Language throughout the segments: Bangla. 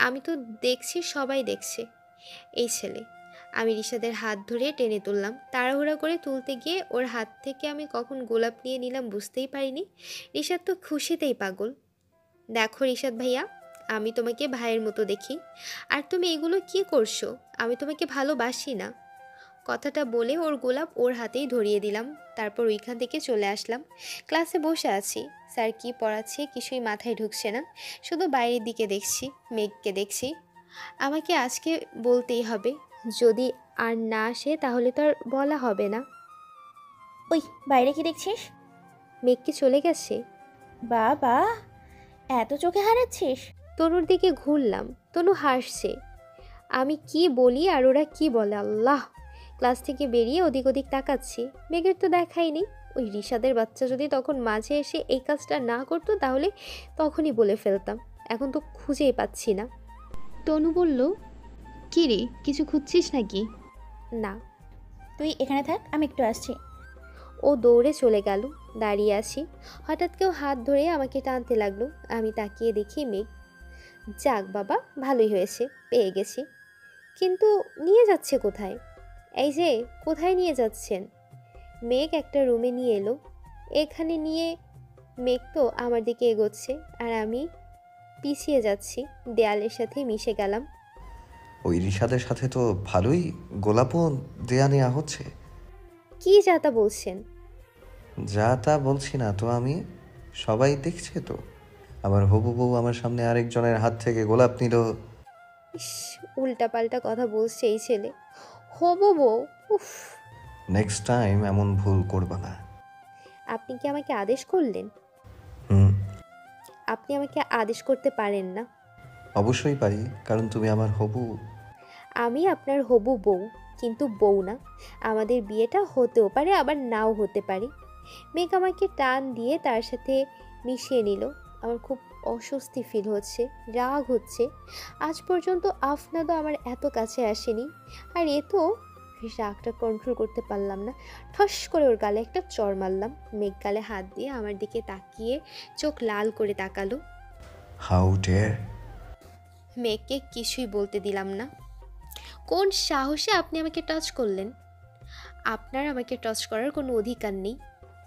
আমি তো দেখছি, সবাই দেখছে। এই ছেলে। আমি রিশাদের হাত ধরে টেনে তুললাম। তাড়াহুড়া করে তুলতে গিয়ে ওর হাত থেকে আমি কখন গোলাপ নিয়ে নিলাম বুঝতেই পারিনি। রিশাদ তো খুশিতেই পাগল। দেখো রিশাদ ভাইয়া, আমি তোমাকে ভাইয়ের মতো দেখি, আর তুমি এগুলো কি করছো? আমি তোমাকে ভালোবাসি না। কথাটা বলে ওর গোলাপ ওর হাতেই ধরিয়ে দিলাম। তারপর ওইখান থেকে চলে আসলাম। ক্লাসে বসে আছি। স্যার কি পড়াচ্ছে কিছুই মাথায় ঢুকছে না। শুধু বাইরের দিকে দেখছি, মেঘকে দেখছি। আমাকে আজকে বলতেই হবে। যদি আর না আসে তাহলে তো আর বলা হবে না। ওই, বাইরে কি দেখছিস? মেঘ কি চলে গেছে? বাবা, এত চোখে হারাচ্ছিস? তনুর দিকে ঘুরলাম। তনু হাসছে। আমি কি বলি আর ওরা কি বলে আল্লাহ। ক্লাস থেকে বেরিয়ে ওদিক ওদিক তাকাচ্ছি। মেঘের তো দেখাইনি। ওই রিশাদের বাচ্চা যদি তখন মাঝে এসে এই কাজটা না করতো তাহলে তখনই বলে ফেলতাম। এখন তো খুঁজেই পাচ্ছি না। তনু বলল, কি রে, কিছু খুঁজছিস নাকি? না। তুই এখানে থাক, আমি একটু আসছি। ও দৌড়ে চলে গেল। দাঁড়িয়ে আছি। হঠাৎ কেউ হাত ধরে আমাকে টানতে লাগলো। আমি তাকিয়ে দেখি মেঘ। যাক বাবা, ভালোই হয়েছে, পেয়ে গেছি। কিন্তু নিয়ে যাচ্ছে কোথায়? এই যে, কোথায় নিয়ে যাচ্ছেন? মেঘ একটা রুমে নিয়ে এলো। এখানে নিয়ে। মেঘ তো আমার দিকে এগোচ্ছে আর আমি পিছিয়ে যাচ্ছি, দেয়ালের সাথে মিশে গেলাম। ওই রিশাদের সাথে তো ভালোই গোলাপও দেয়া নেওয়া হচ্ছে। কি যাতা বলছেন? যা তা বলছি না তো আমি, সবাই দেখছে তো। আমার হবু বউ আমার সামনে আরেকজনের হাত থেকে গোলাপ নিল। ইস, উল্টাপাল্টা কথা বলছে এই ছেলে। হবো বউ? উফ। নেক্সট টাইম এমন ভুল করবা না। আপনি কি আমাকে আদেশ করলেন? হুম। আপনি আমাকে আদেশ করতে পারেন না। অবশ্যই পারি, কারণ তুমি আমার হবু। আমি আপনার হবু বউ, কিন্তু বউ না। আমাদের বিয়েটা হতেও পারে, আবার নাও হতে পারে। মেঘ আমাকে টান দিয়ে তার সাথে মিশিয়ে নিল। আমার খুব অস্বস্তি ফিল হচ্ছে, রাগ হচ্ছে। আজ পর্যন্ত আফনাদও আমার এত কাছে আসেনি, আর এ তো। রাগটা কন্ট্রোল করতে পারলাম না। ঠস করে ওর গালে একটা চড় মারলাম। মেঘ গালে হাত দিয়ে আমার দিকে তাকিয়ে চোখ লাল করে তাকালো। How dare! মেঘকে কিছুই বলতে দিলাম না। কোন সাহসে আপনি আমাকে টাচ করলেন? আপনার আমাকে টাচ করার কোনো অধিকার নেই।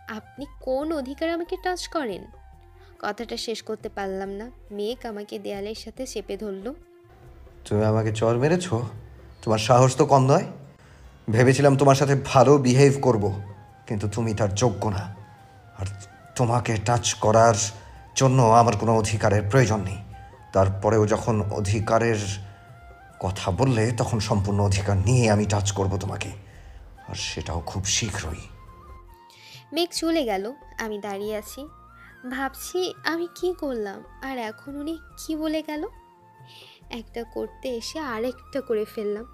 আপনি কোন অধিকার আমাকে টাচ করেন? কথাটা শেষ করতে পারলাম না। মেঘ আমাকে দেয়ালের সাথে চেপে ধরল। তুমি আমাকে চড় মেরেছ? তোমার সাহস তো কম নয়। ভেবেছিলাম তোমার সাথে ভালো বিহেভ করব, কিন্তু তুমি তার যোগ্য না। আর তোমাকে টাচ করার জন্য আমার কোনো অধিকারের প্রয়োজন নেই। তারপরেও যখন অধিকারের কথা বললে তখন সম্পূর্ণ অধিকার নিয়ে আমি টাচ করব তোমাকে, আর সেটাও খুব শীঘ্রই। মেঘ চলে গেল। আমি দাঁড়িয়ে আছি, ভাবছি আমি কি করলাম, আর এখন উনি কি বলে গেল। একটা করতে এসে আরেকটা করে ফেললাম।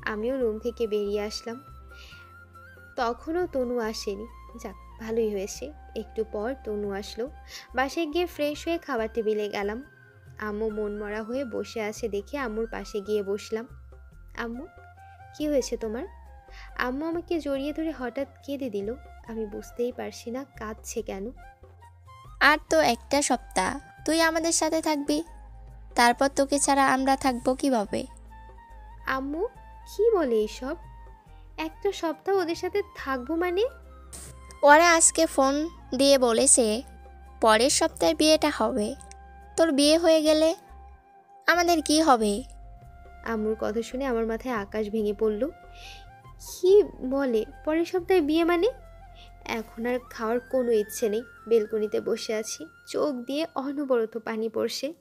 আমিও রুম থেকে বেরিয়ে আসলাম। তখনও তনু আসেনি। যাক, ভালোই হয়েছে। একটু পর তনু আসলো। বাসায় গিয়ে ফ্রেশ হয়ে খাবার টেবিলে গেলাম। আম্মু মনমরা হয়ে বসে আছে দেখে আম্মুর পাশে গিয়ে বসলাম। আম্মু, কি হয়েছে তোমার? আম্মু আমাকে জড়িয়ে ধরে হঠাৎ কেঁদে দিল। আমি বুঝতেই পারছি না কাঁদছে কেন। আর তো একটা সপ্তাহ তুই আমাদের সাথে থাকবি, তারপর তোকে ছাড়া আমরা থাকবো কিভাবে? আম্মু, কি বলে এইসব? একটা সপ্তাহ ওদের সাথে থাকবো মানে? ওরা আজকে ফোন দিয়ে বলেছে পরের সপ্তাহে বিয়েটা হবে। তোর বিয়ে হয়ে গেলে আমাদের কি হবে? আম্মুর কথা শুনে আমার মাথায় আকাশ ভেঙে পড়ল। কি বলে পরের সপ্তাহে বিয়ে মানে? এখন আর খাওয়ার কোনো ইচ্ছে নেই। বেলকনিতে বসে আছি, চোখ দিয়ে অনবরত পানি পড়ছে।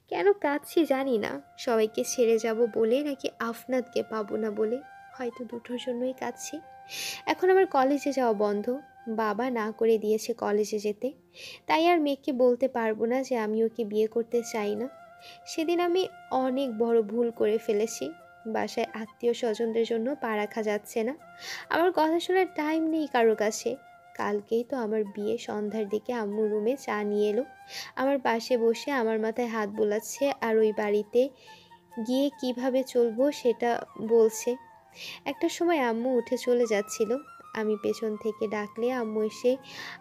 কেন কাঁদছি জানি না। সবাইকে ছেড়ে যাব বলে, নাকি আফনাদকে পাবো না বলে? হয়তো দুটোর জন্যই কাঁদছি। এখন আমার কলেজে যাওয়া বন্ধ। বাবা না করে দিয়েছে কলেজে যেতে। তাই আর মেয়েকে বলতে পারবো না যে আমি ওকে বিয়ে করতে চাই না। সেদিন আমি অনেক বড় ভুল করে ফেলেছি। বাসায় আত্মীয় স্বজনদের জন্য পা রাখা যাচ্ছে না। আমার কথা শোনার টাইম নেই কারো কাছে। কালকেই তো আমার বিয়ে। সন্ধ্যার দিকে আম্মু রুমে চা নিয়ে এলো। আমার পাশে বসে আমার মাথায় হাত বোলাচ্ছে আর ওই বাড়িতে গিয়ে কিভাবে চলবো সেটা বলছে। একটা সময় আম্মু উঠে চলে যাচ্ছিল। আমি পেছন থেকে ডাকলে আম্মু এসে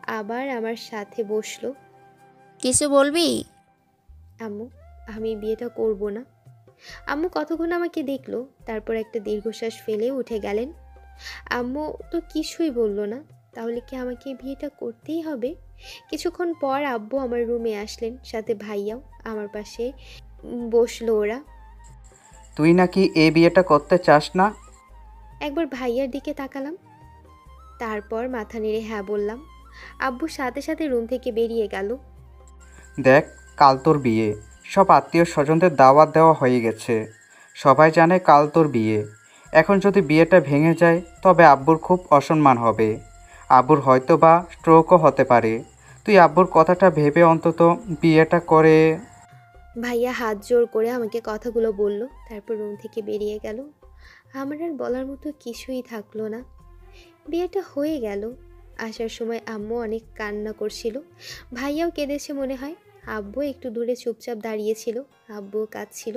আবার আমার সাথে বসলো। কিছু বলবি? আম্মু, আমি বিয়েটা করব না। আম্মু কতক্ষণ আমাকে দেখলো, তারপর একটা দীর্ঘশ্বাস ফেলে উঠে গেলেন। আম্মু তো কিছুই বলল না। তাহলে কি আমাকে বিয়েটা করতেই হবে? কিছুক্ষণ পর আব্বু আমার রুমে আসলেন, সাথে ভাইয়াও আমার পাশে বসলো ওরা। তুই নাকি এই বিয়েটা করতে চাস না? একবার ভাইয়ার দিকে তাকালাম, তারপর মাথা নেড়ে হ্যাঁ বললাম। আব্বু সাথে সাথে রুম থেকে বেরিয়ে গেল। দেখ, কাল তোর বিয়ে, সব আত্মীয় স্বজনদের দাওয়াত দেওয়া হয়ে গেছে, সবাই জানে কাল তোর বিয়ে। এখন যদি বিয়েটা ভেঙে যায় তবে আব্বুর খুব অসম্মান হবে, আব্বুর হয়তো বা স্ট্রোকও হতে পারে। তুই আব্বুর কথাটা ভেবে অন্তত বিয়েটা করে। ভাইয়া হাত জোর করে আমাকে কথাগুলো বলল, তারপর রুম থেকে বেরিয়ে গেল। আমার আর বলার মতো কিছুই থাকলো না। বিয়েটা হয়ে গেল। আসার সময় আম্মু অনেক কান্না করছিল, ভাইয়াও কেঁদেছে মনে হয়। আব্বু একটু দূরে চুপচাপ দাঁড়িয়েছিল, আব্বুও কাঁদছিল।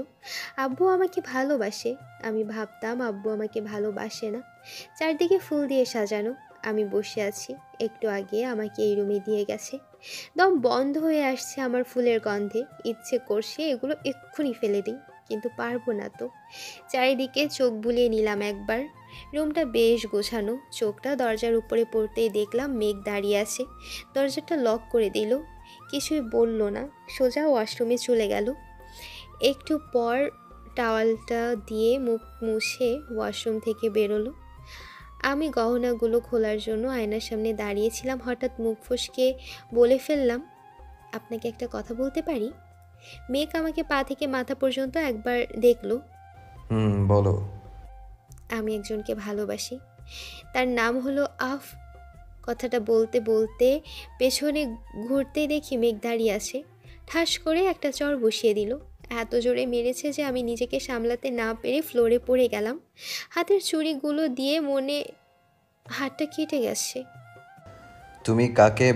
আব্বু আমাকে ভালোবাসে, আমি ভাবতাম আব্বু আমাকে ভালোবাসে না। চারদিকে ফুল দিয়ে সাজানো, আমি বসে আছি। একটু আগে আমাকে এই রুমে দিয়ে গেছে। দম বন্ধ হয়ে আসছে আমার ফুলের গন্ধে। ইচ্ছে করছে এগুলো এক্ষুনি ফেলে দিই, কিন্তু পারবো না তো। চারিদিকে চোখ বুলিয়ে নিলাম একবার। রুমটা বেশ গোছানো। চোখটা দরজার উপরে পড়তেই দেখলাম মেঘ দাঁড়িয়ে আছে। দরজাটা লক করে দিল, কিছুই বলল না, সোজা ওয়াশরুমে চলে গেল। একটু পর টাওয়ালটা দিয়ে মুখ মুছে ওয়াশরুম থেকে বেরোলো। আমি গহনাগুলো খোলার জন্য আয়নার সামনে দাঁড়িয়েছিলাম, হঠাৎ মুখ ফসকে বলে ফেললাম, আপনাকে একটা কথা বলতে পারি? মেঘ আমাকে পা থেকে মাথা পর্যন্ত একবার দেখলো। বলো। আমি একজনকে ভালোবাসি, তার নাম হলো আফ। কথাটা বলতে বলতে পেছনে ঘুরতে দেখি মেঘ দাঁড়িয়ে আছে। ঠাস করে একটা চড় বসিয়ে দিল, এত জোরে মেরেছে যে আমি নিজেকে সামলাতে না পেরে ফ্লোরে পড়ে গেলাম। হাতের চুড়িগুলো দিয়ে মনে হাতটা কেটে গেছে। তুমি কাকে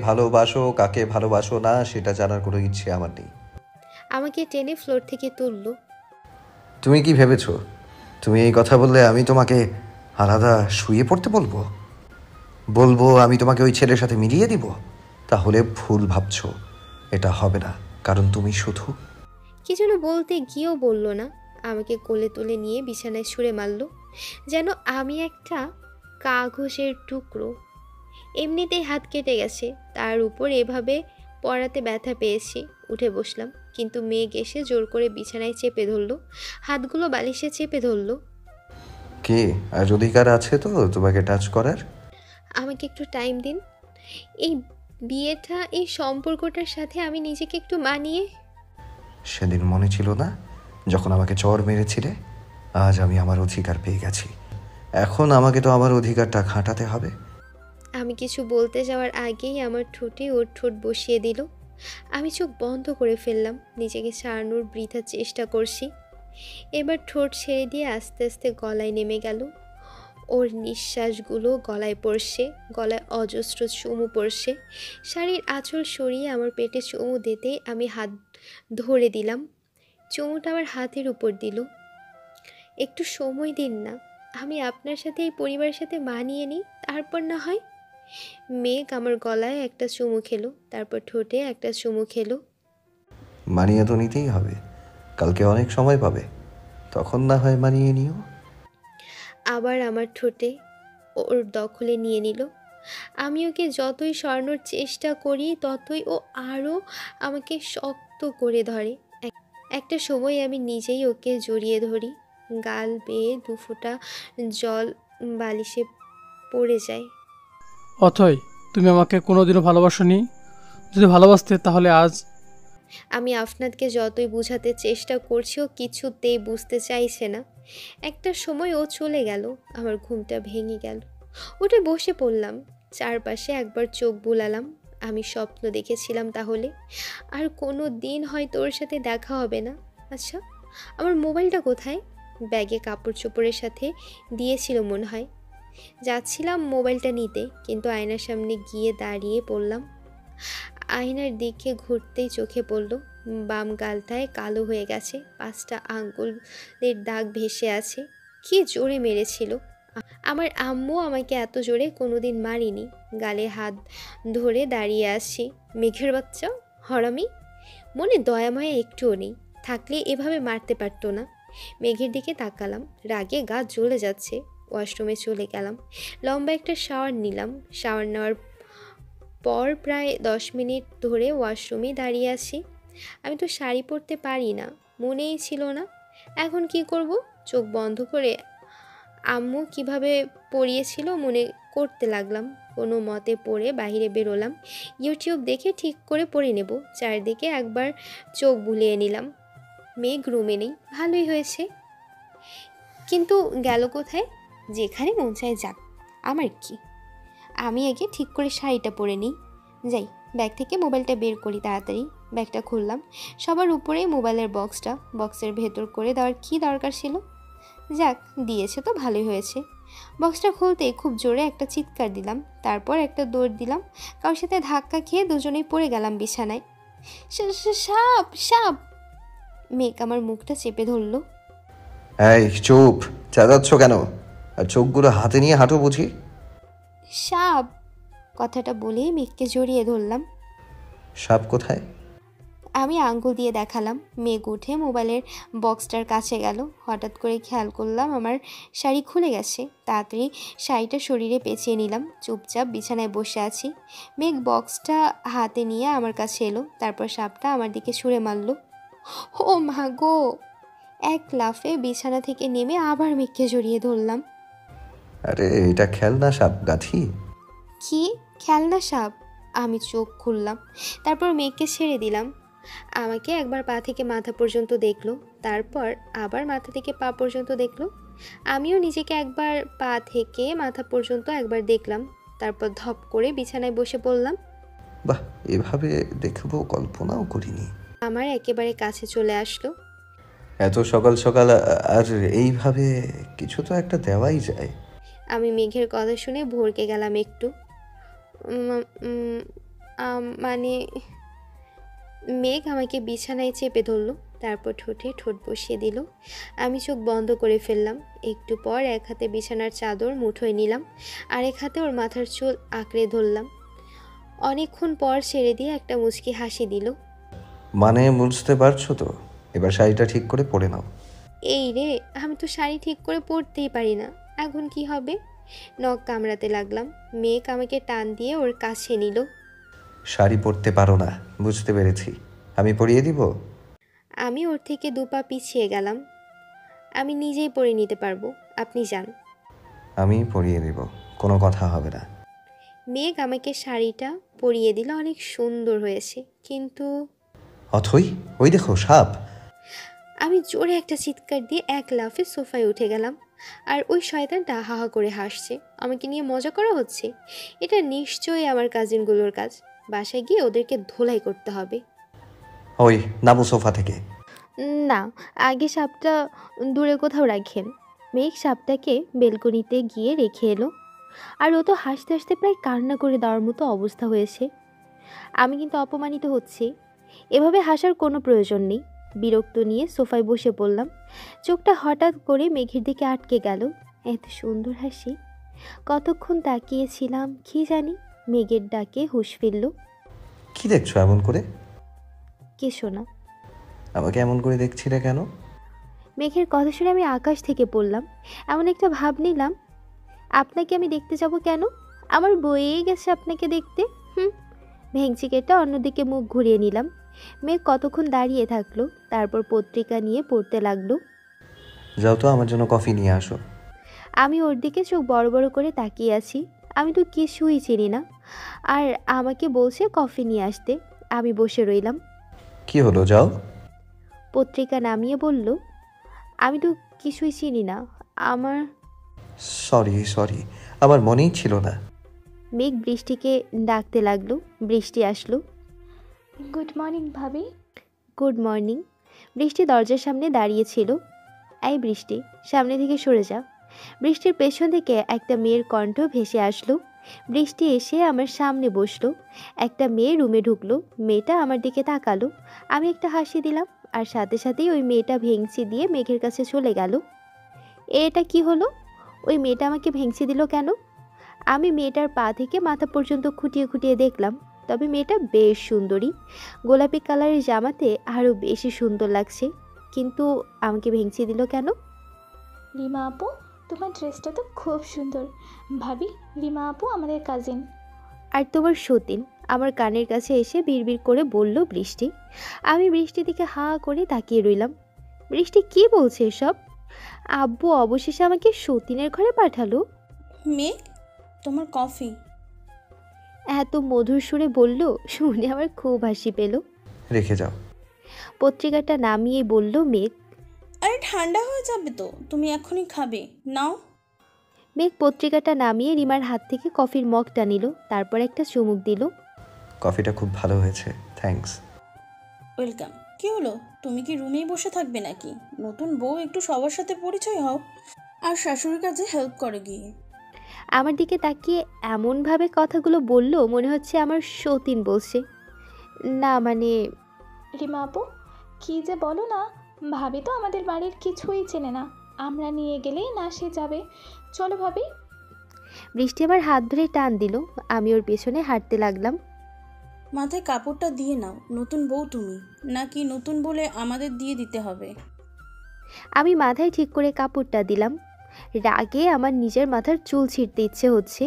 ভালোবাসো না সেটা জানার কোনো ইচ্ছে আমার নেই। আমাকে টেনে ফ্লোর থেকে তুললো। তুমি কি ভেবেছো তুমি এই কথা বললে আমি তোমাকে আলাদা শুয়ে পড়তে বলবো? বলবো আমি তোমাকে ওই ছেলের সাথে মিলিয়ে দিব? তাহলে ভুল ভাবছো, এটা হবে না, কারণ তুমি শুধু। কি যেন বলতে গিয়েও বলল না, আমাকে কোলে তুলে নিয়ে বিছানায় ছুঁড়ে মারল, যেন আমি একটা কাগজের টুকরো। এমনিতেই হাত কেটে গেছে, তার উপর এভাবে পড়াতে ব্যথা পেয়েছি। উঠে বসলাম, কিন্তু মেঘ এসে জোর করে বিছানায় চেপে ধরল, হাতগুলো বালিশে চেপে ধরল। কে আর অধিকার আছে তো তোমাকে টাচ করার? আমাকে একটু টাইম দিন। এই বিয়েটা, এই সম্পর্কটার সাথে আমি নিজেকে একটু মানিয়ে। সেদিন মনে ছিল না যখন আমাকে চড় মেরেছিলে? আজ আমি আমার অধিকার পেয়ে গেছি, এখন আমাকে তো আমার অধিকারটা খাটাতে হবে। আমি কিছু বলতে যাওয়ার আগেই আমার ঠোঁটে ওর ঠোঁট বসিয়ে দিল। আমি চোখ বন্ধ করে ফেললাম, নিজেকে ছাড়ানোর বৃথা চেষ্টা করছি। এবার ঠোঁট ছেড়ে দিয়ে আস্তে আস্তে গলায় নেমে গেল। ওর নিঃশ্বাসগুলো গলায় পড়ছে, গলায় অজস্র চুমু পড়ছে। শাড়ির আঁচল সরিয়ে আমার পেটে চুমু দিতেই আমি হাত ধরে দিলাম। চুমুটা আমার হাতের উপর দিল। একটু সময় দিন না, আমি আপনার সাথে এই পরিবারের সাথে মানিয়ে নিই, তারপর না হয়। মেঘ আমার গলায় একটা চুমু খেলো, তারপর ঠোঁটে একটা চুমু খেলো। মানিয়ে তো নিতেই হবে, কালকে অনেক সময় পাবে, তখন না হয় মানিয়ে নিও। আবার আমার ঠোঁটে ওর দখলে নিয়ে নিল। আমি ওকে যতই সরানোর চেষ্টা করি ততই ও আরও আমাকে শক্ত করে ধরে। একটা সময় আমি নিজেই ওকে জড়িয়ে ধরি, গাল বেয়ে দুফোঁটা জল বালিশে পড়ে যায়। অথই, তুমি আমাকে কোনোদিনও ভালোবাসোনি। যদি ভালোবাসতে তাহলে আজ। আমি আফনাদকে যতই বোঝাতে চেষ্টা করছি ও কিছুতেই বুঝতে চাইছে না। একটা সময় ও চলে গেল, আমার ঘুমটা ভেঙে গেল। উঠে বসে পড়লাম, চারপাশে একবার চোখ বুলালাম। আমি স্বপ্ন দেখেছিলাম তাহলে? আর কোনো দিন হয়তো ওর সাথে দেখা হবে না। আচ্ছা, আমার মোবাইলটা কোথায়? ব্যাগে কাপড় চোপড়ের সাথে দিয়েছিল মনে হয়। যাচ্ছিলাম মোবাইলটা নিতে, কিন্তু আয়নার সামনে গিয়ে দাঁড়িয়ে পড়লাম। আয়নার দিকে ঘুরতেই চোখে পড়ল বাম গালটায় কালো হয়ে গেছে, 5টা আঙ্গুলের দাগ ভেসে আছে। কি জোরে মেরেছিল! আমার আম্মু আমাকে এত জোরে কোনোদিন মারিনি। গালে হাত ধরে দাঁড়িয়ে আছি। মেঘের বাচ্চা, হরামি! মনে দয়া মায়া একটুও নেই, থাকলে এভাবে মারতে পারতো না। মেঘের দিকে তাকালাম, রাগে গা জ্বলে যাচ্ছে। ওয়াশরুমে চলে গেলাম, লম্বা একটা শাওয়ার নিলাম। শাওয়ার নেওয়ার পর প্রায় 10 মিনিট ধরে ওয়াশরুমেই দাঁড়িয়ে আছি। আমি তো শাড়ি পরতে পারি না, মনেই ছিল না। এখন কি করব? চোখ বন্ধ করে আম্মু কিভাবে পরিয়েছিল মনে করতে লাগলাম। কোনো মতে পরে বাইরে বেরোলাম। ইউটিউব দেখে ঠিক করে পরে নেব। চারদিকে একবার চোখ বুলিয়ে নিলাম। মেঘ রুমে নেই, ভালোই হয়েছে। কিন্তু গেল কোথায়? যেখানে মন চায় যাক, আমার কি। আমি আগে ঠিক করে শাড়িটা পরে নিই। যাই, ব্যাগ থেকে মোবাইলটা বের করি তাড়াতাড়ি। ব্যাগটা খুললাম, সবার উপরেই মোবাইলের বক্সটা। বক্সের ভেতর করে দেওয়ার কী দরকার ছিল? যাক, দিয়েছে তো ভালোই হয়েছে। বক্সটা খুলতেই খুব জোরে একটা চিৎকার দিলাম, তারপর একটা দৌড় দিলাম। কারোর সাথে ধাক্কা খেয়ে দুজনেই পড়ে গেলাম বিছানায়। সাপ সাপ! মেঘ আমার মুখটা চেপে ধরলো। এই চুপ, চেঁচাচ্ছ কেন? আর চোখগুলো হাতে নিয়ে হাঁটো বুঝি। সাপ! কথাটা বলে মেঘকে জড়িয়ে ধরলাম। সাপ কোথায়? আমি আঙ্গুল দিয়ে দেখালাম। মেঘ উঠে মোবাইলের বক্সটার কাছে গেল। হঠাৎ করে খেয়াল করলাম আমার শাড়ি খুলে গেছে। তাড়াতাড়ি শাড়িটা শরীরে পেঁচিয়ে নিলাম। চুপচাপ বিছানায় বসে আছি। মেঘ বক্সটা হাতে নিয়ে আমার কাছে এলো, তারপর সাপটা আমার দিকে ছুঁড়ে মারল। ও মা গো! এক লাফে বিছানা থেকে নেমে আবার মেঘকে জড়িয়ে ধরলাম। আরে এটা খেলনা সাপ গাথি। কি খেলনা সাপ? আমি চোখ খুললাম, তারপর মেঘকে ছেড়ে দিলাম। আমাকে একবার পা থেকে মাথা পর্যন্ত দেখলো, তারপর আবার মাথা থেকে পা পর্যন্ত দেখলো। আমিও নিজেকে একবার পা থেকে মাথা পর্যন্ত একবার দেখলাম, তারপর ধপ করে বিছানায় বসে পড়লাম। বাহ, এভাবে দেখবো কল্পনাও করিনি। আমার একেবারে কাছে চলে আসলো। এত সকাল সকাল আর এইভাবে কিছু তো একটা দেওয়াই যায়। আমি মেঘের কথা শুনে ভরকে গেলাম একটু। মানে মেঘ আমাকে বিছানায় চেপে ধরলো, তারপর ঠোঁটে ঠোঁট বসিয়ে দিল। আমি চোখ বন্ধ করে ফেললাম। একটু পর এক হাতে বিছানার চাদর মুঠোয় নিলাম, আরেক হাতে ওর মাথার চুল আঁকড়ে ধরলাম। অনেকক্ষণ পর ছেড়ে দিয়ে একটা মুচকি হাসি দিল। মানে বুঝতে পারছো তো? এবার শাড়িটা ঠিক করে পরে নাও। এই রে, আমি তো শাড়ি ঠিক করে পরতেই পারি না, এখন কি হবে? নখ কামড়াতে লাগলাম। মেঘ আমাকে টান দিয়ে ওর কাছে নিল। শাড়ি পরতে পারো না, বুঝতে পেরেছি। আমি পরিয়ে দিব। আমি ওর থেকে 2 পা পিছিয়ে গেলাম। আমি নিজেই পরে নিতে পারবো, আপনি যান। আমি পরিয়ে দিব, কোনো কথা হবে না। মেঘ আমাকে শাড়িটা পরিয়ে দিল, অনেক সুন্দর হয়েছে। কিন্তু অথই, ওই দেখো সাপ। আমি জোরে একটা চিৎকার দিয়ে এক লাফে সোফায় উঠে গেলাম। আর ওই শয়তানটা হাহা করে হাসছে। আমাকে নিয়ে মজা করা হচ্ছে। এটা নিশ্চয়ই আমার কাজিনগুলোর কাজ। বাসায় গিয়ে ওদেরকে ধোলাই করতে হবে। ওই নামো সোফা থেকে। না, আগে সাপটা দূরে কোথাও রাখেন। মেঘ সাপটাকে বেলকনিতে গিয়ে রেখে এলো। আর ও তো হাসতে হাসতে প্রায় কান্না করে দেওয়ার মতো অবস্থা হয়েছে। আমি কিন্তু অপমানিত হচ্ছি। এভাবে হাসার কোনো প্রয়োজন নেই। বিরক্ত নিয়ে সোফায় বসে পড়লাম। চোখটা হঠাৎ করে মেঘের দিকে আটকে গেল। এত সুন্দর হাসি। কতক্ষণ তাকিয়েছিলাম কি জানি। মেঘের ডাকে হুঁশ ফিরল। কি দেখছো এমন করে? কিছু না। আমাকে এমন করে দেখছিলে কেন? মেঘের কথা শুনে আমি আকাশ থেকে পড়লাম। এমন একটা ভাব নিলাম, আপনাকে আমি দেখতে যাব কেন? আমার বয়েই গেছে আপনাকে দেখতে। ভেংচি কেটে অন্যদিকে মুখ ঘুরিয়ে নিলাম। মেঘ কতক্ষণ দাঁড়িয়ে থাকলো, তারপর পত্রিকা নিয়ে পড়তে লাগলো। যাও তো, আমার জন্য কফি নিয়ে আসো। আমি ওর দিকে চোখ বড় বড় করে তাকিয়ে আছি। আমি তো কিছুই চিনি না, আর আমাকে বলছে কফি নিয়ে আসতে। আমি বসে রইলাম। কি হলো, যাও। পত্রিকা নামিয়ে বলল, আমি তো কিছুই চিনি না। আমার সরি, আমার মনেই ছিল না। মেঘ বৃষ্টিকে ডাকতে লাগলো। বৃষ্টি আসলো। গুড মর্নিং ভাবি। Good morning. বৃষ্টি দরজার সামনে দাঁড়িয়েছিল। এই বৃষ্টি, সামনে থেকে সরে যা। বৃষ্টির পেছন থেকে একটা মেয়ের কণ্ঠ ভেসে আসলো। বৃষ্টি এসে আমার সামনে বসলো। একটা মেয়ে রুমে ঢুকলো। মেয়েটা আমার দিকে তাকালো। আমি একটা হাসি দিলাম, আর সাথে সাথেই ওই মেয়েটা ভেংচি দিয়ে মেঘের কাছে চলে গেল। এটা কি হলো? ওই মেয়েটা আমাকে ভেংচি দিল কেন? আমি মেয়েটার পা থেকে মাথা পর্যন্ত খুঁটিয়ে খুঁটিয়ে দেখলাম। তবে মেয়েটা বেশ সুন্দরী। গোলাপি কালারের জামাতে আরও বেশি সুন্দর লাগছে। কিন্তু আমাকে ভেঙচি দিল কেন? রিমা আপু, তোমার ড্রেসটা তো খুব সুন্দর। ভাবি, রিমা আপু আমাদের কাজিন। আর তোমার সতীন আমার কানের কাছে এসে বিড়বিড় করে বলল বৃষ্টি। আমি বৃষ্টির দিকে হা করে তাকিয়ে রইলাম। বৃষ্টি কি বলছে এসব? আব্বু অবশেষে আমাকে সতীনের ঘরে পাঠালো? মেঘ, তোমার কফি। এত মধুর সুরে বলল, শুনে আমার খুব হাসি পেল। রেখে যাও। পত্রিকাটা নামিয়ে বলল মেঘ। আরে ঠান্ডা হয়ে যাবে তো, তুমি এখনই খাবে, নাও। মেঘ পত্রিকাটা নামিয়ে রিমার হাত থেকে কফির মগটা নিল, তারপর একটা চুমুক দিল। কফিটা খুব ভালো হয়েছে, থ্যাঙ্কস। ওয়েলকাম। কি হলো, তুমি কি রুমেই বসে থাকবে নাকি? নতুন বউ, একটু সবার সাথে পরিচয় হও আর শাশুড়ির কাছে হেল্প করে গিয়ে। আমার দিকে তাকিয়ে এমনভাবে কথাগুলো বলল মনে হচ্ছে আমার সতীন বলছে। না মানে রিমা আপু, কী যে বলো না। ভাবি তো আমাদের বাড়ির কিছুই চেনে না, আমরা নিয়ে গেলেই না সে যাবে। চলো ভাবি। বৃষ্টি আমার হাত ধরে টান দিল, আমি ওর পেছনে হাঁটতে লাগলাম। মাথায় কাপড়টা দিয়ে নাও, নতুন বউ তুমি নাকি নতুন বলে আমাদের দিয়ে দিতে হবে? আমি মাথায় ঠিক করে কাপড়টা দিলাম। রাগে আমার নিজের মাথার চুল ছিঁড়তে ইচ্ছে হচ্ছে।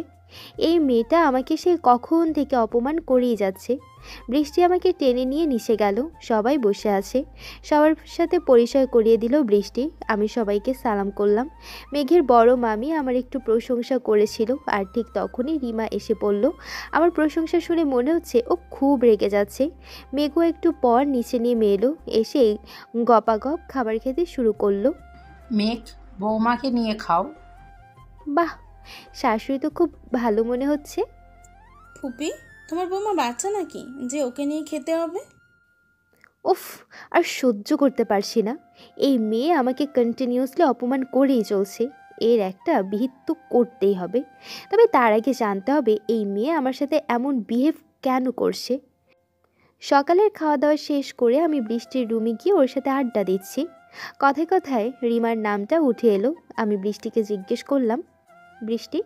এই মেয়েটা আমাকে সে কখন থেকে অপমান করেই যাচ্ছে। বৃষ্টি আমাকে টেনে নিয়ে নিচে গেল, সবাই বসে আছে। সবার সাথে পরিচয় করিয়ে দিল বৃষ্টি। আমি সবাইকে সালাম করলাম। মেঘের বড় মামি আমার একটু প্রশংসা করেছিল, আর ঠিক তখনই রিমা এসে পড়ল। আমার প্রশংসা শুনে মনে হচ্ছে ও খুব রেগে যাচ্ছে। মেঘও একটু পর নিচে নেমে এলো, এসে গপাগপ খাবার খেতে শুরু করলো। মেঘ, বৌমাকে নিয়ে খাও। বাহ, শাশুড়ি তো খুব ভালো মনে হচ্ছে। ফুপি, তোমার বৌমা বাচ্চা নাকি যে ওকে নিয়ে খেতে হবে? উফ, আর সহ্য করতে পারছি না। এই মেয়ে আমাকে কন্টিনিউয়াসলি অপমান করেই চলছে। এর একটা বিহিত তো করতেই হবে। তবে তার আগে জানতে হবে এই মেয়ে আমার সাথে এমন বিহেভ কেন করছে। সকালের খাওয়া দাওয়া শেষ করে আমি বৃষ্টির রুমে গিয়ে ওর সাথে আড্ডা দিচ্ছি। কথায় কথায় রিমার নামটা উঠে এলো। আমি বৃষ্টিকে জিজ্ঞেস করলাম, বৃষ্টি,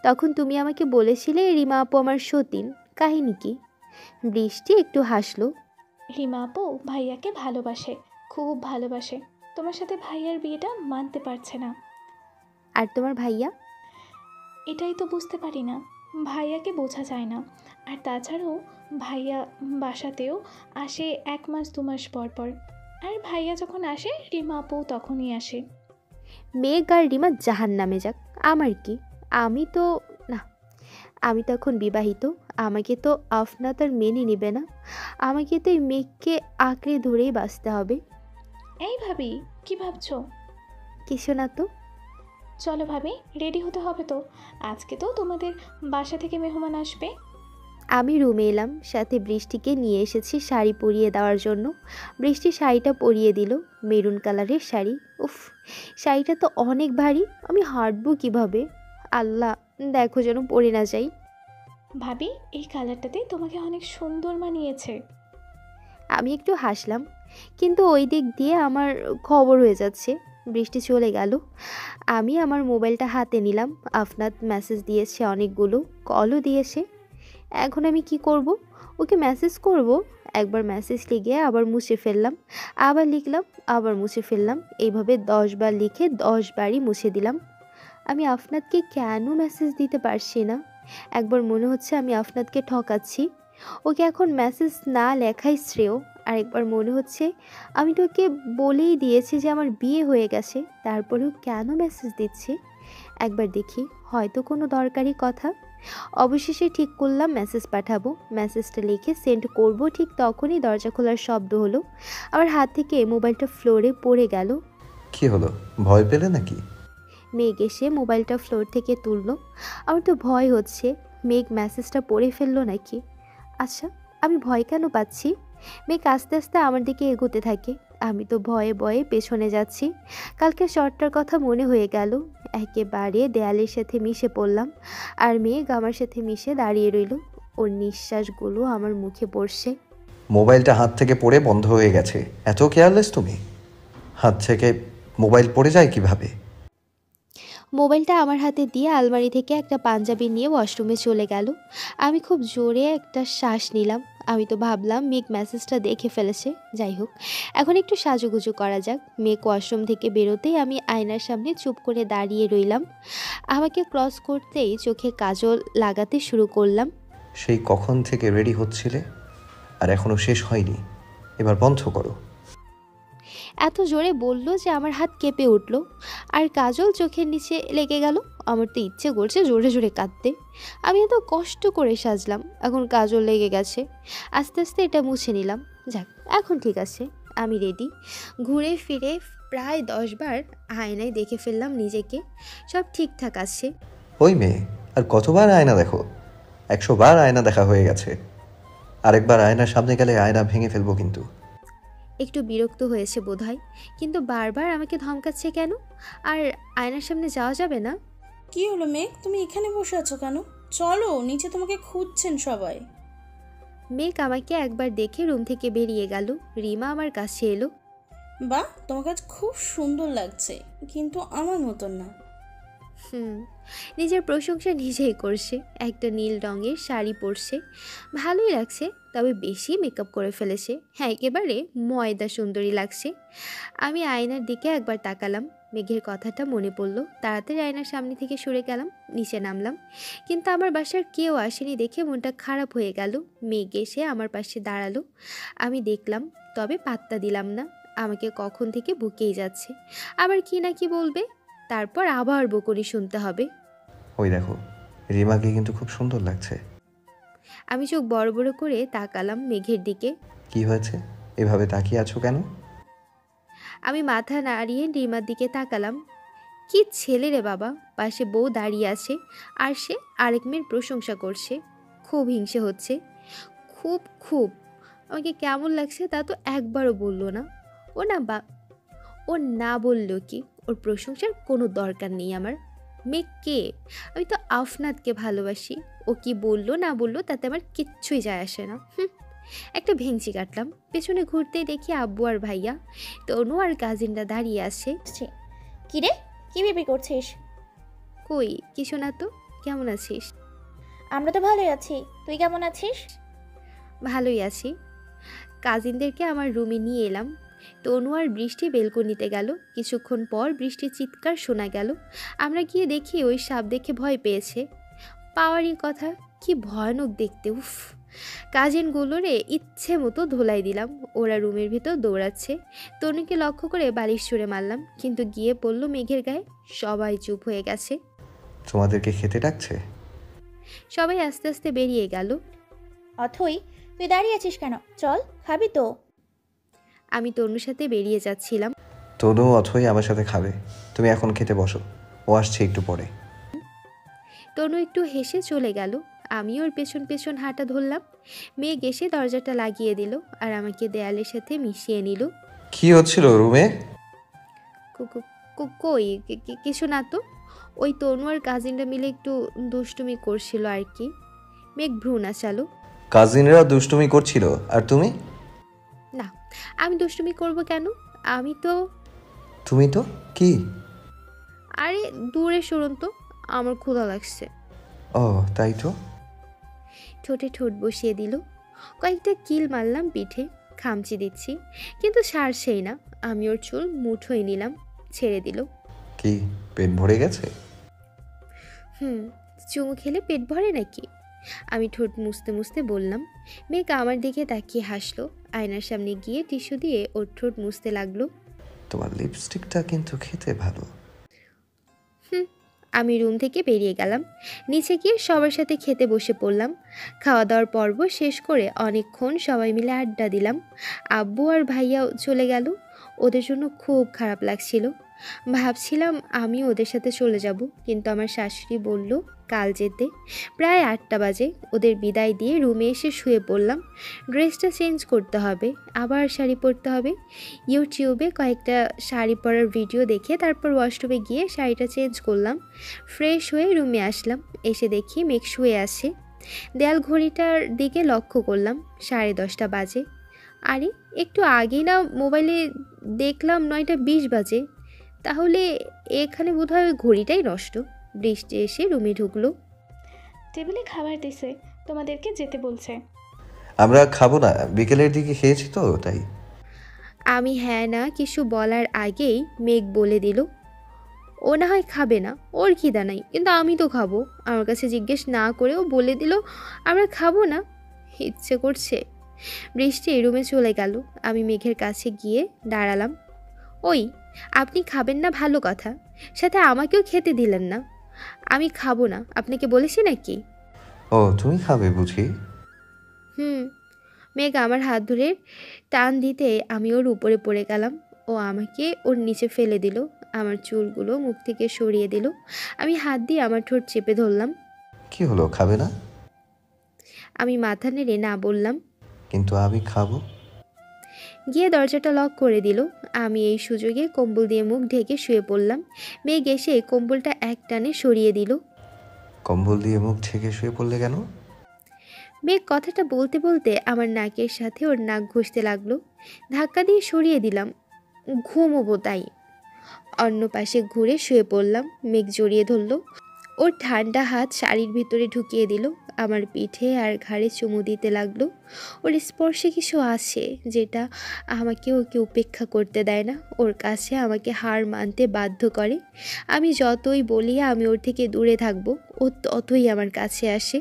তখন তুমি আমাকে বলেছিলে রিমা আপু আমার সতীন, কাহিনী কি? বৃষ্টি একটু হাসলো। রিমা আপু ভাইয়াকে ভালোবাসে, খুব ভালোবাসে। তোমার সাথে ভাইয়ার বিয়েটা মানতে পারছে না। আর তোমার ভাইয়া? এটাই তো বুঝতে পারি না, ভাইয়াকে বোঝা যায় না। আর তাছাড়াও ভাইয়া বাসাতেও আসে 1 মাস 2 মাস পর পর। আর ভাইয়া যখন আসে রিমা আপু তখনই আসে। মেঘ আর রিমা জাহান নামে যাক, আমার কি? আমি তো না, আমি তো এখন বিবাহিত। আমাকে তো আফনাত আর মেনে নেবে না। আমাকে তো এই মেঘকে আঁকড়ে ধরেই বাঁচতে হবে। এই ভাবি, কি ভাবছো? কিছু না তো। চলো ভাবি, রেডি হতে হবে তো। আজকে তো তোমাদের বাসা থেকে মেহমান আসবে। আমি রুমে এলাম, সাথে বৃষ্টিকে নিয়ে এসেছি শাড়ি পরিয়ে দেওয়ার জন্য। বৃষ্টি শাড়িটা পরিয়ে দিল, মেরুন কালারের শাড়ি। উফ, শাড়িটা তো অনেক ভারী, আমি হাঁটবো কিভাবে? আল্লাহ, দেখো যেন পড়ে না যাই। ভাবি, এই কালারটাতে তোমাকে অনেক সুন্দর মানিয়েছে। আমি একটু হাসলাম, কিন্তু ওই দিক দিয়ে আমার খবর হয়ে যাচ্ছে। বৃষ্টি চলে গেল। আমি আমার মোবাইলটা হাতে নিলাম। আফনাত মেসেজ দিয়েছে অনেকগুলো, কলও দিয়েছে। এখন আমি কি করব? ওকে মেসেজ করব? একবার মেসেজ লিখে আবার মুছে ফেললাম, আবার লিখলাম, আবার মুছে ফেললাম। এইভাবে 10 বার লিখে 10 বারই মুছে দিলাম। আমি আফনাতকে কেন মেসেজ দিতে পারছি না? একবার মনে হচ্ছে আমি আফনাতকে ঠকাচ্ছি, ওকে এখন মেসেজ না লেখাই শ্রেয়। আরেকবার মনে হচ্ছে আমি তো ওকে বলেই দিয়েছি যে আমার বিয়ে হয়ে গেছে, তারপরেও কেন মেসেজ দিচ্ছে। একবার দেখি, হয়তো কোনো দরকারি কথা। অবশেষে ঠিক করলাম মেসেজ পাঠাবো। মেসেজটা লিখে সেন্ড করব, ঠিক তখনই দরজা খোলার শব্দ হলো। আমার হাত থেকে মোবাইলটা ফ্লোরে পড়ে গেল। কি হলো, ভয় পেলে নাকি? মেঘ এসে মোবাইলটা ফ্লোর থেকে তুললো। আমার তো ভয় হচ্ছে, মেঘ মেসেজটা পড়ে ফেললো নাকি। আচ্ছা, আমি ভয় কেন পাচ্ছি? মেঘ আস্তে আস্তে আমার দিকে এগোতে থাকে। আমি তো ভয়ে ভয়ে পেছনে যাচ্ছি। কালকে শর্টটার কথা মনে হয়ে গেল। একেবারে দেয়ালের সাথে মিশে পড়লাম, আর মেঘ আমার সাথে মিশে দাঁড়িয়ে রইল। ওর নিঃশ্বাসগুলো আমার মুখে পড়ছে। মোবাইলটা হাত থেকে পড়ে বন্ধ হয়ে গেছে, এত কেয়ারলেস তুমি? হাত থেকে মোবাইল পড়ে যায় কিভাবে? মোবাইলটা আমার হাতে দিয়ে আলমারি থেকে একটা পাঞ্জাবি নিয়ে ওয়াশরুমে চলে গেল। আমি খুব জোরে একটা শ্বাস নিলাম। আমি তো ভাবলাম মেঘ মেসেজটা দেখে ফেলেছে। যাই হোক, এখন একটু সাজুগুজু করা যাক। মেঘ ওয়াশরুম থেকে বেরোতেই আমি আয়নার সামনে চুপ করে দাঁড়িয়ে রইলাম। আমাকে ক্রস করতেই চোখে কাজল লাগাতে শুরু করলাম। সেই কখন থেকে রেডি হচ্ছিলে আর এখনো শেষ হয়নি, এবার বন্ধ করো। এত জোরে বলল যে আমার হাত কেঁপে উঠল আর কাজল চোখের নিচে লেগে গেল। আমার তো ইচ্ছে করছে জোরে জোরে কাঁদতে। আমি এত কষ্ট করে সাজলাম, এখন কাজল লেগে গেছে। আস্তে আস্তে এটা মুছে নিলাম। যাক, এখন ঠিক আছে, আমি রেডি। ঘুরে ফিরে প্রায় 10 বার আয়নায় দেখে ফেললাম নিজেকে, সব ঠিকঠাক আছে। ওই মেয়ে, আর কতবার আয়না দেখো? 100 বার আয়না দেখা হয়ে গেছে। আরেকবার আয়নার সামনে গেলে আয়না ভেঙে ফেলবো কিন্তু। একটু বিরক্ত হয়েছে বোধহয়, কিন্তু বারবার আমাকে ধমকাচ্ছে কেন? আর আয়নার সামনে যাওয়া যাবে না? কি হলো মেঘ, তুমি এখানে বসে আছো কেন? চলো, নিচে তোমাকে খুঁজছেন সবাই। মেঘ আমাকে একবার দেখে রুম থেকে বেরিয়ে গেল। রিমা আমার কাছে এলো। বাহ, তোমাকে আজ খুব সুন্দর লাগছে, কিন্তু আমার মতন না। নিজের প্রশংসা নিজেই করছে। একটা নীল রঙের শাড়ি পরছে, ভালোই লাগছে, তবে বেশি মেকআপ করে ফেলেছে। হ্যাঁ, একেবারে ময়দা সুন্দরী লাগছে। আমি আয়নার দিকে একবার তাকালাম, মেঘের কথাটা মনে পড়লো। তাড়াতাড়ি আয়নার সামনে থেকে সরে গেলাম, নিচে নামলাম। কিন্তু আমার বাসার কেউ আসেনি দেখে মনটা খারাপ হয়ে গেল। মেঘ এসে আমার পাশে দাঁড়ালো। আমি দেখলাম, তবে পাত্তা দিলাম না। আমাকে কখন থেকে বকেই যাচ্ছে, আবার কি না কি বলবে, তারপর আবার বকুনি শুনতে হবে। ওই দেখো, রিমাকে কিন্তু খুব সুন্দর লাগছে। আমি চোখ বড় বড় করে তাকালাম মেঘের দিকে। কি হয়েছে, এভাবে তাকিয়ে আছো কেন? আমি মাথা নাড়িয়ে রিমার দিকে তাকালাম। কি ছেলে রে বাবা, পাশে বউ দাঁড়িয়ে আছে আর সে আরেক মেয়ের প্রশংসা করছে। খুব হিংসে হচ্ছে, খুব খুব। আমাকে কেমন লাগছে তা তো একবারও বললো না। ও না বললো কি, ওর প্রশংসার কোনো দরকার নেই আমার। মেঘ কে? আমি তো আফনাদকে ভালোবাসি। ও কি বললো না বললো তাতে আমার কিচ্ছুই যায় আসে না। একটা ভেঙচি কাটলাম। পেছনে ঘুরতেই দেখি আব্বু আর ভাইয়া, তনু আর কাজিনরা দাঁড়িয়ে আছে। কি রে, কি ভেবে করছিস? কই কিছু না তো। কেমন আছিস? আমরা তো ভালোই আছি, তুই কেমন আছিস? ভালোই আছি। কাজিনদেরকে আমার রুমে নিয়ে এলাম। তনু আর বৃষ্টি বেলকনিতে গেল। কিছুক্ষণ পর বৃষ্টির চিৎকার শোনা গেল। আমরা গিয়ে দেখি ওই সাপ দেখে ভয় পেয়েছে। পাওয়ারই কথা, কি ভয়ানক দেখতে। উফ, কাজিনগুলোরে ইচ্ছে মতো ধোলাই দিলাম। ওরা রুমের ভিতর দৌড়াচ্ছে। তনুকে লক্ষ্য করে বালিশ ছুঁড়ে মারলাম, কিন্তু গিয়ে পড়ল মেঘের গায়ে। সবাই চুপ হয়ে গেছে। তোমাদেরকে খেতে ডাকছে। সবাই আস্তে আস্তে বেরিয়ে গেল। অথই, তুই দাঁড়িয়ে আছিস কেন? চল, খাবি তো? আমি তনুর সাথে বেরিয়ে যাচ্ছিলাম। তনু অথই আমার সাথে খাবে, তুমি এখন খেতে বসো, ও আসছে একটু পরে। তনু একটু হেসে চলে গেল। আমি ওর পেছন পেছন হাঁটা ধরলাম। মেঘ এসে দরজাটা লাগিয়ে দিল আর আমাকে দেয়ালের সাথে মিশিয়ে নিল। কি হচ্ছিল রুমে? কই কিছু না তো। ওই তনু আর কাজিনরা মিলে একটু দুষ্টুমি করছিল আর কি। মেঘ ভ্রু নাচালো। কাজিনরা দুষ্টুমি করছিল আর তুমি? না, আমি দুষ্টুমি করব কেন? আমি তো। তুমি তো কি? আরে দূরে সরুন তো, আমার ক্ষুধা লাগছে। ও তাই তো। ঠোঁটে ঠোঁট বসিয়ে দিল। কয়েকটা কিল মারলাম পিঠে। খামচি দিচ্ছি, কিন্তু সারছেই না। আমি ওর চুল মুঠোয় নিলাম, ছেড়ে দিল। কি পেট ভরে গেছে? চুমু খেলে পেট ভরে নাকি? আমি ঠোঁট মুছতে মুছতে বললাম। মেঘ আমার দিকে তাকিয়ে হাসলো। আয়নার সামনে গিয়ে টিস্যু দিয়ে ওর ঠোঁট মুছতে লাগলো। তোমার লিপস্টিকটা কিন্তু খেতে ভালো। আমি রুম থেকে বেরিয়ে গেলাম। নিচে গিয়ে সবার সাথে খেতে বসে পড়লাম। খাওয়া দাওয়ার পর্ব শেষ করে অনেকক্ষণ সবাই মিলে আড্ডা দিলাম। আব্বু আর ভাইয়াও চলে গেল। ওদের জন্য খুব খারাপ লাগছিল। ভাবছিলাম আমি ওদের সাথে চলে যাব, কিন্তু আমার শাশুড়ি বলল কাল যেতে। প্রায় 8টা বাজে। ওদের বিদায় দিয়ে রুমে এসে শুয়ে পড়লাম। ড্রেসটা চেঞ্জ করতে হবে, আবার শাড়ি পরতে হবে। ইউটিউবে কয়েকটা শাড়ি পরার ভিডিও দেখে তারপর ওয়াশরুমে গিয়ে শাড়িটা চেঞ্জ করলাম। ফ্রেশ হয়ে রুমে আসলাম। এসে দেখি মেঘ শুয়ে আছে। দেয়াল ঘড়িটার দিকে লক্ষ্য করলাম, 10:30 বাজে। আরে একটু আগেই না মোবাইলে দেখলাম 9:20 বাজে। তাহলে এখানে বোধহয় ওই ঘড়িটাই নষ্ট। বৃষ্টি এসে রুমে ঢুকলো। টেবিলে খাবার দিছে, তোমাদেরকে যেতে বলছে। আমরা খাবো না, বিকেলের দিকে খেয়েছি তো তাই। আমি হ্যাঁ না কিছু বলার আগেই মেঘ বলে দিল, ও না হয় খাবে না, ওর খিদা নাই, কিন্তু আমি তো খাবো। আমার কাছে জিজ্ঞেস না করেও বলে দিল আমরা খাবো না। ইচ্ছে করছে। বৃষ্টি রুমে চলে গেল। আমি মেঘের কাছে গিয়ে দাঁড়ালাম। ওই, আপনি খাবেন না ভালো কথা, সাথে আমাকেও খেতে দিলেন না। আমি খাবো না, আপনাকে বলেছি নাকি? ও, তুমি খাবে বুঝি? হুম। মেঘ আমার হাত ধরে টান দিতে আমি ওর উপরে পড়ে গেলাম। ও আমাকে ওর নিচে ফেলে দিল, আমার চুলগুলো মুখ থেকে সরিয়ে দিল। আমি হাত দিয়ে আমার ঠোঁট চেপে ধরলাম। কি হলো, খাবে না? আমি মাথা নেড়ে না বললাম। কিন্তু আমি খাবো। গিয়ে দরজাটা লক করে দিল। আমি এই সুযোগে কম্বল দিয়ে মুখ ঢেকে শুয়ে পড়লাম। মেঘ এসে কম্বলটা এক টানে সরিয়ে দিল। কম্বল দিয়ে মুখ ঢেকে শুয়ে পড়লে কেন? মেঘ কথাটা বলতে বলতে আমার নাকের সাথে ওর নাক ঘষতে লাগলো। ধাক্কা দিয়ে সরিয়ে দিলাম। ঘুমোবো তাই। অন্য পাশে ঘুরে শুয়ে পড়লাম। মেঘ জড়িয়ে ধরলো। ওর ঠান্ডা হাত শাড়ির ভিতরে ঢুকিয়ে দিল। আমার পিঠে আর ঘাড়ে চুমু দিতে লাগলো। ওর স্পর্শে কিছু আছে যেটা আমাকে ওকে উপেক্ষা করতে দেয় না, ওর কাছে আমাকে হার মানতে বাধ্য করে। আমি যতই বলি আমি ওর থেকে দূরে থাকবো, ও ততই আমার কাছে আসে।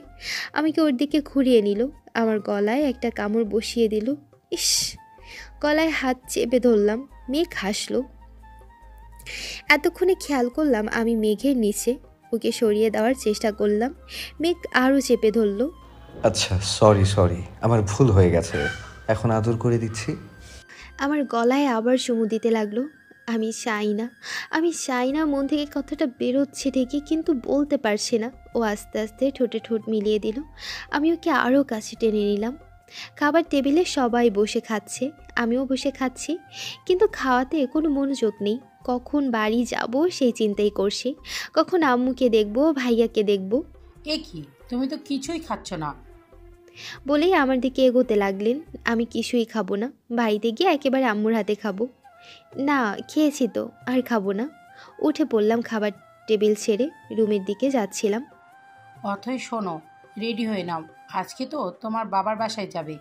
আমাকে ওর দিকে ঘুরিয়ে নিল, আমার গলায় একটা কামড় বসিয়ে দিল। ইস! গলায় হাত চেপে ধরলাম। মেঘ হাসলো। এতক্ষণে খেয়াল করলাম আমি মেঘের নিচে। ওকে সরিয়ে দেওয়ার চেষ্টা করলাম। মেঘ আরও চেপে ধরলো। আচ্ছা, সরি, আমার ভুল হয়ে গেছে, এখন আদর করে দিচ্ছি। আমার গলায় আবার চুমু দিতে লাগলো। আমি চাই না মন থেকে কথাটা বেরোচ্ছে ঠিকই, কিন্তু বলতে পারছি না। ও আস্তে আস্তে ঠোঁটে ঠোঁট মিলিয়ে দিল। আমি ওকে আরও কাছে টেনে নিলাম। খাবার টেবিলে সবাই বসে খাচ্ছে, আমিও বসে খাচ্ছি, কিন্তু খাওয়াতে কোনো মনোযোগ নেই। কখন বাড়ি যাব সেই চিন্তাই করছি, কখন আম্মুকে দেখব, ভাইয়াকে দেখব। এ কি, তুমি তো কিছুই খাচ্ছ না। বলেই আমার দিকে এগোতে লাগলেন। আমি কিছুই খাবো না, বাড়িতে গিয়ে একেবারে আম্মুর হাতে খাবো। না, খেয়েছি তো, আর খাবো না। উঠে পড়লাম, খাবার টেবিল ছেড়ে রুমের দিকে যাচ্ছিলাম। অথই শোনো, রেডি হয়ে নাও, আজকে তো তোমার বাবার বাসায় যাবে।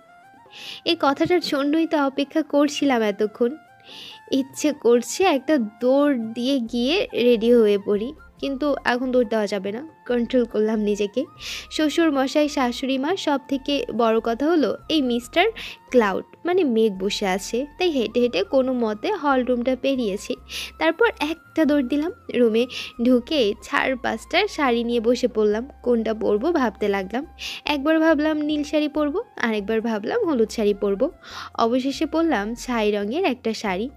এই কথাটার জন্যই তো অপেক্ষা করছিলাম এতক্ষণ। ইচ্ছে করছে একটা দৌড় দিয়ে গিয়ে রেডি হয়ে পড়ি, কিন্তু এখন দৌড় দেওয়া যাবে না। কন্ট্রোল করলাম নিজেকে। শ্বশুর মশাই, শাশুড়ি মা, সব থেকে বড় কথা হলো এই মিস্টার ক্লাউড মানে মেঘ বসে আছে। তাই হেঁটে হেঁটে কোনো মতে হল রুমটা পেরিয়েছি। তারপর একটা দৌড় দিলাম। রুমে ঢুকে 4-5টা শাড়ি নিয়ে বসে পড়লাম। কোনটা পরবো ভাবতে লাগলাম। একবার ভাবলাম নীল শাড়ি পরবো, আরেকবার ভাবলাম হলুদ শাড়ি পরবো। অবশেষে পরলাম ছাই রঙের একটা শাড়ি।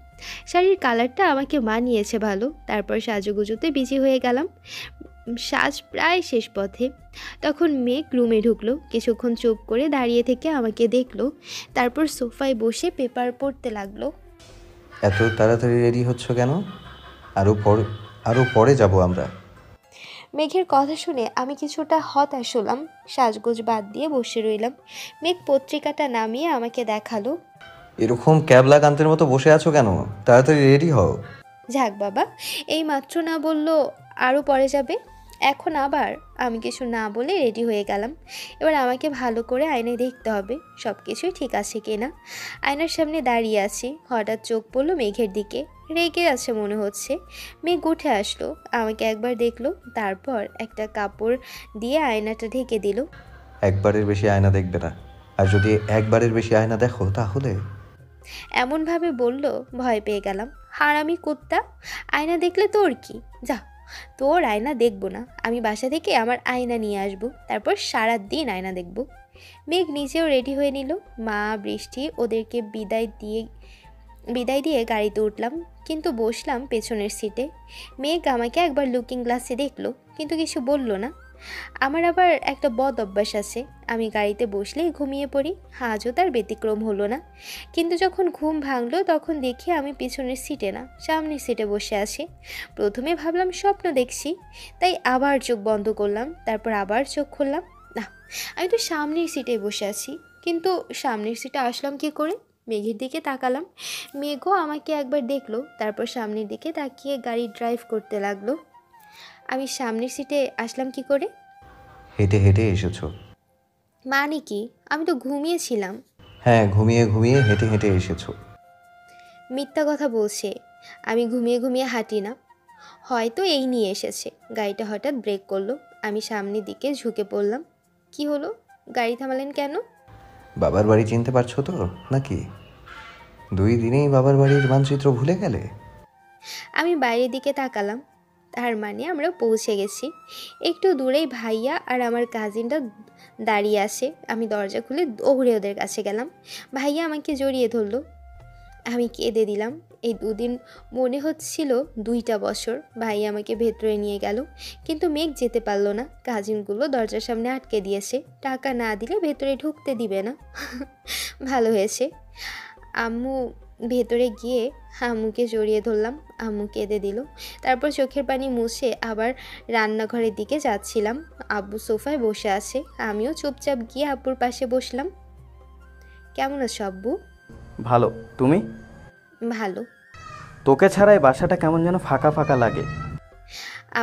শাড়ির কালারটা আমাকে মানিয়েছে ভালো। তারপর সাজুগুজুতে বিজি হয়ে গেলাম। সাজ প্রায় শেষ পথে। তখন মেঘ রুমে ঢুকলো। কিছুক্ষণ চুপ করে দাঁড়িয়ে থেকে আমাকে দেখলো। তারপর সোফায় বসে পেপার পড়তে লাগলো। এত তাড়াতাড়ি রেডি হচ্ছ কেন? আরও পরে যাব আমরা। মেঘের কথা শুনে আমি কিছুটা হতাশ হলাম। সাজগোজ বাদ দিয়ে বসে রইলাম। মেঘ পত্রিকাটা নামিয়ে আমাকে দেখালো। এরকম ক্যাবলা কান্তের মতো বসে আছো কেন? তাড়াতাড়ি রেডি হও। যাক বাবা, এই মাত্র না বললো আরও পরে যাবে, এখন আবার। আমি কিছু না বলে রেডি হয়ে গেলাম। এবার আমাকে ভালো করে আয়নায় দেখতে হবে সব কিছুই ঠিক আছে কিনা। আয়নার সামনে দাঁড়িয়ে আছি, হঠাৎ চোখ পড়লো মেঘের দিকে। রেগে আছে মনে হচ্ছে। মেঘ উঠে আসলো, আমাকে একবার দেখলো, তারপর একটা কাপড় দিয়ে আয়নাটা ঢেকে দিল। একবারের বেশি আয়না দেখবে না, আর যদি একবারের বেশি আয়না দেখো তাহলে। এমনভাবে বলল, ভয় পেয়ে গেলাম। হারামি কুত্তা, আয়না দেখলে তোর কি? যা, তোর আয়না দেখবো না। আমি বাসা থেকে আমার আয়না নিয়ে আসবো, তারপর সারা দিন আয়না দেখব। মেঘ নিজেও রেডি হয়ে নিল। মা, বৃষ্টি, ওদেরকে বিদায় দিয়ে গাড়িতে উঠলাম, কিন্তু বসলাম পেছনের সিটে। মেঘ আমাকে একবার লুকিং গ্লাসে দেখলো, কিন্তু কিছু বলল না। আমার আবার একটা বদ অভ্যাস আছে, আমি গাড়িতে বসলেই ঘুমিয়ে পড়ি। আজও তার ব্যতিক্রম হলো না। কিন্তু যখন ঘুম ভাঙলো তখন দেখি আমি পিছনের সিটে না, সামনের সিটে বসে আছি। প্রথমে ভাবলাম স্বপ্ন দেখছি, তাই আবার চোখ বন্ধ করলাম। তারপর আবার চোখ খুললাম, না, আমি তো সামনের সিটে বসে আছি। কিন্তু সামনের সিটে আসলাম কি করে? মেঘের দিকে তাকালাম। মেঘও আমাকে একবার দেখলো, তারপর সামনের দিকে তাকিয়ে গাড়ি ড্রাইভ করতে লাগলো। আমি সামনের সিটে আসলাম কি করে? হেঁটে হেঁটে এসেছো। মানে কি? আমি তো ঘুমিয়েছিলাম। হ্যাঁ, ঘুমিয়ে ঘুমিয়ে হেঁটে হেঁটে এসেছো। মিথ্যা কথা বলছে। আমি ঘুমিয়ে ঘুমিয়ে হাঁটি না। হয়তো এই নিয়ে এসেছে। গাড়িটা হঠাৎ ব্রেক করলো। আমি সামনের দিকে ঝুঁকে পড়লাম। কি হলো? গাড়ি থামালেন কেন? বাবার বাড়ি চিনতে পারছো তো নাকি? 2 দিনেই বাবার বাড়ির মানচিত্র ভুলে গেলে? আমি বাইরের দিকে তাকালাম। তার মানে আমরা পৌঁছে গেছি। একটু দূরেই ভাইয়া আর আমার কাজিনটা দাঁড়িয়ে আছে। আমি দরজা খুলে দৌড়ে ওদের কাছে গেলাম। ভাইয়া আমাকে জড়িয়ে ধরলো। আমি কেঁদে দিলাম। এই 2 দিন মনে হচ্ছিল 2টা বছর। ভাইয়া আমাকে ভেতরে নিয়ে গেল, কিন্তু মেঘ যেতে পারলো না। কাজিনগুলো দরজার সামনে আটকে দিয়েছে। টাকা না দিলে ভেতরে ঢুকতে দিবে না। ভালো হয়েছে। আম্মু ভেতরে গিয়ে আম্মুকে জড়িয়ে ধরলাম। আম্মু কেঁদে দিল। তারপর চোখের পানি মুছে আবার রান্নাঘরের দিকে যাচ্ছিলাম। আব্বু সোফায় বসে আছে। আমিও চুপচাপ গিয়ে আব্বুর পাশে বসলাম। কেমন আছো আব্বু? ভালো। তুমি? ভালো। তোকে ছাড়াই বাসাটা কেমন যেন ফাঁকা ফাঁকা লাগে।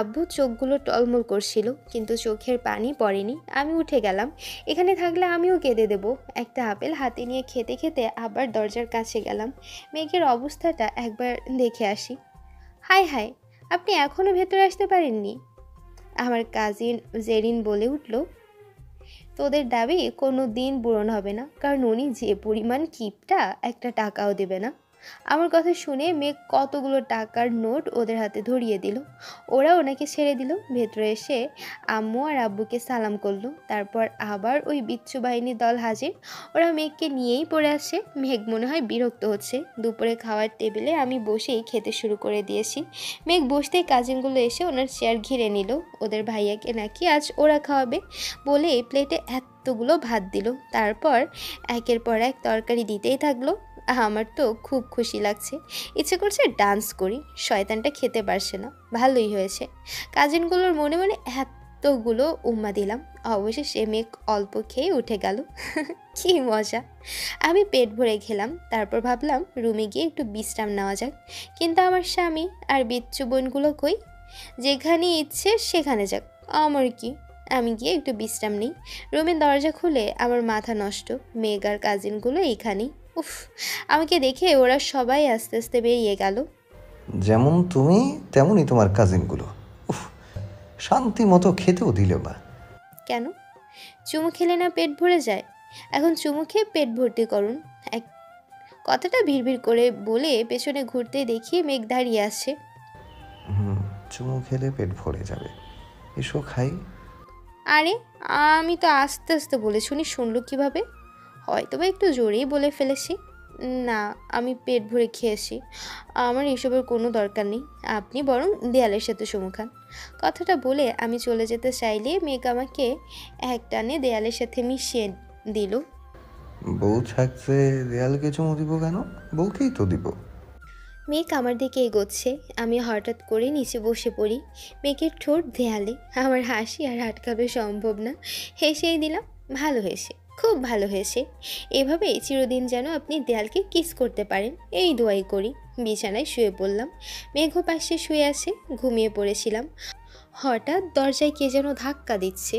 আব্বু চোখগুলো টলমল করছিল, কিন্তু চোখের পানি পড়েনি। আমি উঠে গেলাম। এখানে থাকলে আমিও কেঁদে দেব। একটা আপেল হাতে নিয়ে খেতে খেতে আবার দরজার কাছে গেলাম। মেঘের অবস্থাটা একবার দেখে আসি। হায় হায়, আপনি এখনও ভেতরে আসতে পারেননি? আমার কাজিন জেরিন বলে উঠল। তোদের দাবি কোনো দিন পূরণ হবে না, কারণ উনি যে পরিমাণ কিপটা, একটা টাকাও দেবে না। আমার কথা শুনে মেঘ কতগুলো টাকার নোট ওদের হাতে ধরিয়ে দিল। ওরা ওনাকে ছেড়ে দিল। ভেতরে এসে আম্মু আর আব্বুকে সালাম করলো। তারপর আবার ওই বিচ্ছু বাহিনীর দল হাজির। ওরা মেঘকে নিয়েই পড়ে আসে। মেঘ মনে হয় বিরক্ত হচ্ছে। দুপুরে খাওয়ার টেবিলে আমি বসেই খেতে শুরু করে দিয়েছি। মেঘ বসতেই কাজিনগুলো এসে ওনার চেয়ার ঘিরে নিল। ওদের ভাইয়াকে নাকি আজ ওরা খাওয়াবে বলে এই প্লেটে এতগুলো ভাত দিল। তারপর একের পর এক তরকারি দিতেই থাকলো। আমার তো খুব খুশি লাগছে। ইচ্ছে করছে ডান্স করি। শয়তানটা খেতে পারছে না। ভালোই হয়েছে। কাজিনগুলোর মনে মনে এতগুলো উম্মা দিলাম। অবশেষে মেঘ অল্প খেয়ে উঠে গেল। কি মজা! আমি পেট ভরে খেলাম। তারপর ভাবলাম রুমে গিয়ে একটু বিশ্রাম নেওয়া যাক। কিন্তু আমার স্বামী আর বিচ্ছু বোনগুলো কই? যেখানে ইচ্ছে সেখানে যাক, আমার কি? আমি গিয়ে একটু বিশ্রাম নিই। রুমের দরজা খুলে আমার মাথা নষ্ট। মেঘ আর কাজিনগুলো এইখানেই। উফ, আমাকে দেখে ওরা সবাই আস্তে আস্তে বেরিয়ে গেল। যেমন তুমি তেমনই তোমার কাজিনগুলো। উফ, শান্তি মতো খেতেও দিল না। কেন? চুমু খেলে না পেট ভরে যায়? এখন চুমু খেয়ে পেট ভর্তি করুন। এক কথাটা ভিড় করে বলে পেছনে ঘুরতে দেখি মেঘ দাঁড়িয়ে আছে। চুমু খেলে পেট ভরে যাবে, এসো খাই। আরে, আমি তো আস্তে আস্তে বলে শুনলো কিভাবে? হয়তো বা একটু জোরেই বলে ফেলেছি। না, আমি পেট ভরে খেয়েছি। আমার এসবের কোনো দরকার নেই। আপনি বরং দেয়ালের সাথে চুমু খান। কথাটা বলে আমি চলে যেতে চাইলে মেঘ আমাকে এক টানে দেয়ালের সাথে মিশিয়ে দিল। বউ থাকতে দেয়ালকে চুমু দিব কেন? বউকেই তো দিব। মেঘ আমার দিকে এগোচ্ছে। আমি হঠাৎ করে নিচে বসে পড়ি। মেঘের ঠোঁট দেয়ালে। আমার হাসি আর আটকানো সম্ভব না। হেসেই দিলাম। ভালো হয়েছে, খুব ভালো হয়েছে। এভাবেই চিরদিন যেন আপনি দেয়ালকে কিস করতে পারেন, এই দোয়াই করি। বিছানায় শুয়ে পড়লাম। মেঘ পাশে শুয়ে আছে। ঘুমিয়ে পড়েছিলাম। হঠাৎ দরজায় কে যেন ধাক্কা দিচ্ছে।